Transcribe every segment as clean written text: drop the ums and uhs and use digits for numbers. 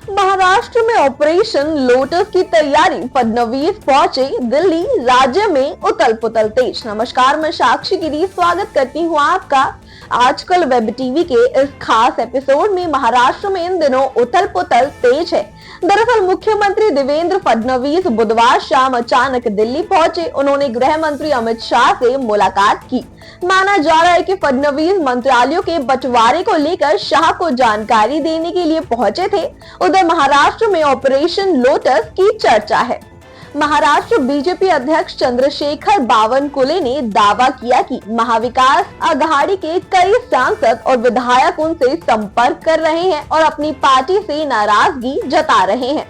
महाराष्ट्र में operation lotus की तैयारी, फडणवीस पहुंचे दिल्ली, राज्य में उथल पुथल तेज। नमस्कार, मैं साक्षी गिरी स्वागत करती हूँ आपका आजकल वेब टीवी के इस खास एपिसोड में। महाराष्ट्र में इन दिनों उथल पुथल तेज है। दरअसल मुख्यमंत्री देवेंद्र फडणवीस बुधवार शाम अचानक दिल्ली पहुंचे। उन्होंने गृह मंत्री अमित शाह से मुलाकात की। माना जा रहा है कि फडणवीस मंत्रालयों के बंटवारे को लेकर शाह को जानकारी देने के लिए पहुंचे थे। उधर महाराष्ट्र में ऑपरेशन लोटस की चर्चा है। महाराष्ट्र बीजेपी अध्यक्ष चंद्रशेखर बावनकुले ने दावा किया कि महाविकास आघाड़ी के कई सांसद और विधायक उनसे संपर्क कर रहे हैं और अपनी पार्टी से नाराजगी जता रहे हैं।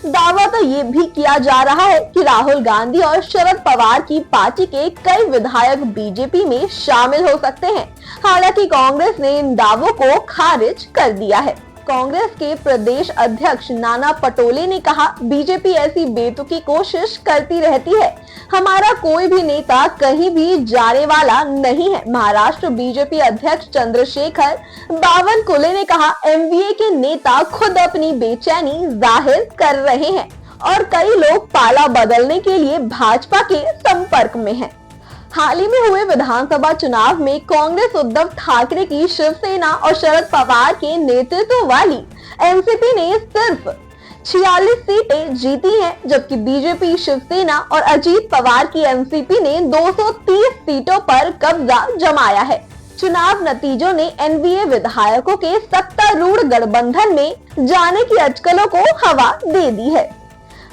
दावा तो ये भी किया जा रहा है कि राहुल गांधी और शरद पवार की पार्टी के कई विधायक बीजेपी में शामिल हो सकते हैं। हालांकि कांग्रेस ने इन दावों को खारिज कर दिया है। कांग्रेस के प्रदेश अध्यक्ष नाना पटोले ने कहा, बीजेपी ऐसी बेतुकी कोशिश करती रहती है। हमारा कोई भी नेता कहीं भी जाने वाला नहीं है। महाराष्ट्र बीजेपी अध्यक्ष चंद्रशेखर बावनकुले ने कहा, एमवीए के नेता खुद अपनी बेचैनी जाहिर कर रहे हैं और कई लोग पाला बदलने के लिए भाजपा के संपर्क में हैं। हाल ही में हुए विधानसभा चुनाव में कांग्रेस उद्धव ठाकरे की शिवसेना और शरद पवार के नेतृत्व वाली एनसीपी ने सिर्फ 46 सीटें जीती हैं, जबकि बीजेपी, शिवसेना और अजीत पवार की एनसीपी ने 230 सीटों पर कब्जा जमाया है। चुनाव नतीजों ने एनडीए विधायकों के सत्तारूढ़ गठबंधन में जाने की अटकलों को हवा दे दी है।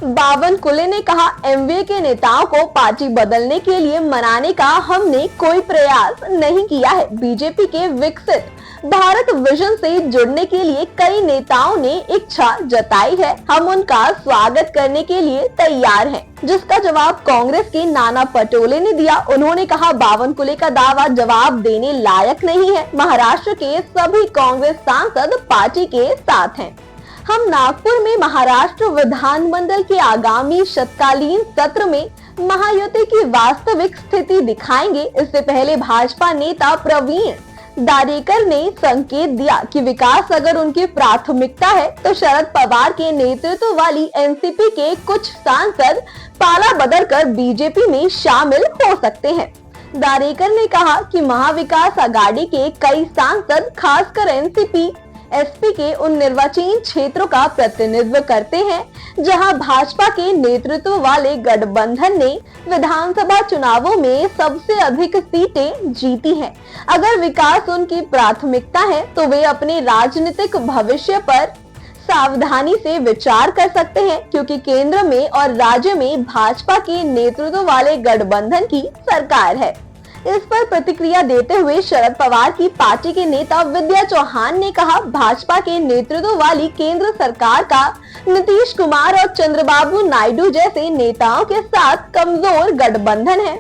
बावनकुले ने कहा, एमवीए के नेताओं को पार्टी बदलने के लिए मनाने का हमने कोई प्रयास नहीं किया है। बीजेपी के विकसित भारत विजन से जुड़ने के लिए कई नेताओं ने इच्छा जताई है। हम उनका स्वागत करने के लिए तैयार हैं, जिसका जवाब कांग्रेस के नाना पटोले ने दिया। उन्होंने कहा, बावनकुले का दावा जवाब देने लायक नहीं है। महाराष्ट्र के सभी कांग्रेस सांसद पार्टी के साथ हैं। हम नागपुर में महाराष्ट्र विधानमंडल के आगामी शीतकालीन सत्र में महायुति की वास्तविक स्थिति दिखाएंगे। इससे पहले भाजपा नेता प्रवीण दारेकर ने संकेत दिया कि विकास अगर उनकी प्राथमिकता है तो शरद पवार के नेतृत्व वाली एनसीपी के कुछ सांसद पाला बदलकर बीजेपी में शामिल हो सकते हैं। दारेकर ने कहा कि महाविकास आघाड़ी के कई सांसद, खासकर एनसीपी एसपी के उन निर्वाचन क्षेत्रों का प्रतिनिधित्व करते हैं जहां भाजपा के नेतृत्व वाले गठबंधन ने विधानसभा चुनावों में सबसे अधिक सीटें जीती हैं। अगर विकास उनकी प्राथमिकता है तो वे अपने राजनीतिक भविष्य पर सावधानी से विचार कर सकते हैं, क्योंकि केंद्र में और राज्य में भाजपा के नेतृत्व वाले गठबंधन की सरकार है। इस पर प्रतिक्रिया देते हुए शरद पवार की पार्टी के नेता विद्या चौहान ने कहा, भाजपा के नेतृत्व वाली केंद्र सरकार का नीतीश कुमार और चंद्रबाबू नायडू जैसे नेताओं के साथ कमजोर गठबंधन है।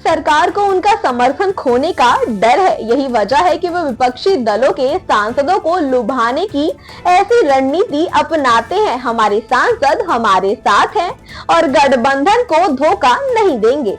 सरकार को उनका समर्थन खोने का डर है। यही वजह है कि वे विपक्षी दलों के सांसदों को लुभाने की ऐसी रणनीति अपनाते हैं। हमारे सांसद हमारे साथ हैं और गठबंधन को धोखा नहीं देंगे।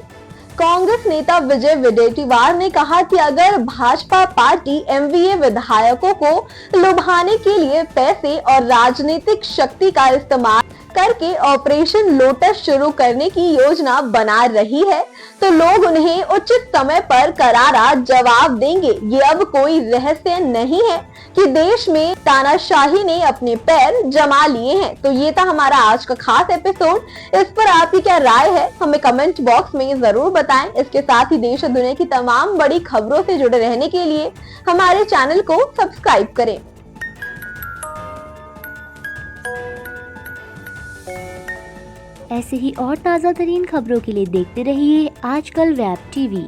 कांग्रेस नेता विजय वडेट्टीवार ने कहा कि अगर भाजपा पार्टी एमवीए विधायकों को लुभाने के लिए पैसे और राजनीतिक शक्ति का इस्तेमाल करके ऑपरेशन लोटस शुरू करने की योजना बना रही है तो लोग उन्हें उचित समय पर करारा जवाब देंगे। ये अब कोई रहस्य नहीं है कि देश में तानाशाही ने अपने पैर जमा लिए हैं। तो ये था हमारा आज का खास एपिसोड। इस पर आपकी क्या राय है हमें कमेंट बॉक्स में जरूर बताएं। इसके साथ ही देश और दुनिया की तमाम बड़ी खबरों से जुड़े रहने के लिए हमारे चैनल को सब्सक्राइब करें। ऐसे ही और ताज़ा तरीन खबरों के लिए देखते रहिए आजकल वेब टीवी।